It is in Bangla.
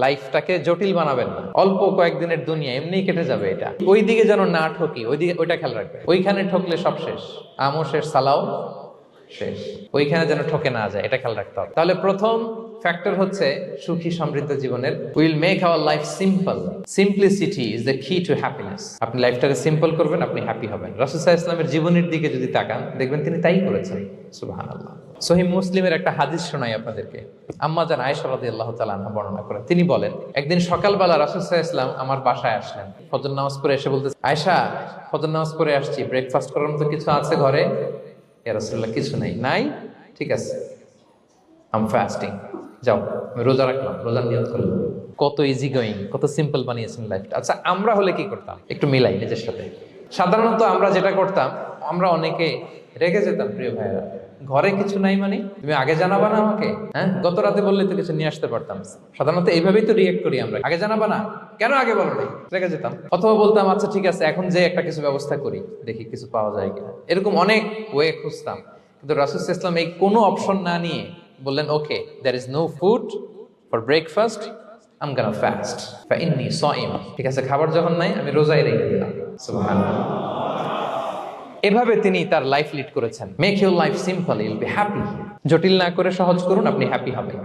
লাইফটাকে জটিল বানাবেন না। অল্প কয়েকদিনের দুনিয়া এমনিই কেটে যাবে, এটা ওই দিকে যেন না ঠকি, ওইটা খেয়াল রাখবে। ওইখানে ঠকলে সব শেষ, আমও শেষ, সালাও শেষ। ওইখানে যেন ঠকে না যায়, এটা খেয়াল রাখতে হবে। তাহলে প্রথম ফ্যাক্টর হচ্ছে সুখী সমৃদ্ধ জীবনের will make our life simple. Simplicity is the কি টু হ্যাপিনেস। আপনি লাইফটাকে সিম্পল করবেন, আপনি হ্যাপি হবেন। রাসূল সাল্লাল্লাহু আলাইহি ওয়াসাল্লামের জীবনের দিকে যদি তাকান, দেখবেন তিনি তাই করেছেন। সুবহানাল্লাহ। সহিহ মুসলিমের একটা হাদিস শোনাই আপনাদেরকে। আম্মা জান আয়েশা রাদিয়াল্লাহু তাআলা আনহা বর্ণনা করেন। তিনি বলেন, একদিন সকালবেলা রাসূল সাল্লাল্লাহু আলাইহি ওয়াসাল্লাম আমার বাসায় আসলেন। ফজর নামাজ পড়ে এসে বলতে, আয়েশা ফজর নামাজ পড়ে আসছি, ব্রেকফাস্ট করার মতো কিছু আছে ঘরে? ইয়া রাসূলুল্লাহ, কিছু নাই। নাই? ঠিক আছে, আম ফাস্টিং, যাও আমি রোজা রাখলাম, রোজার নিয়ত করলাম। কত ইজি গোয়িং, কত সিম্পল বানিয়েছেন লাইফটা। আচ্ছা, আমরা হলে কি করতাম? একটু মিলাই নিজের সাথে। সাধারণত আমরা যেটা করতাম, আমরা অনেকে রেগে যেতাম। প্রিয় ভাইয়েরা, ঘরে কিছু নাই মানে তুমি আগে জানাবা না আমাকে? হ্যাঁ, গত রাতে বললে তো কিছু নিয়ে আসতে পারতাম। সাধারণত এইভাবেই তো রিয়েক্ট করি আমরা, আগে জানাবা না কেন, আগে বলো নাই, রেগে যেতাম। অথবা বলতাম, আচ্ছা ঠিক আছে, এখন যে একটা কিছু ব্যবস্থা করি, দেখি কিছু পাওয়া যায় কিনা। এরকম অনেক ওয়ে খুঁজতাম। কিন্তু রাসূল সাল্লাল্লাহু আলাইহি ওয়াসাল্লাম এই কোনো অপশন না নিয়ে বললেন, ওকে, there is no food for breakfast, I'm gonna fast فإني صائم। ঠিক আছে, খাবার যখন নাই আমি রোজায় রেখে দিলাম। সুবহানাল্লাহ। এভাবে তিনি তার লাইফ লিড করেছেন। Make your life simple, you'll be happy. জটিল না করে সহজ করুন, আপনি হ্যাপি হবেন।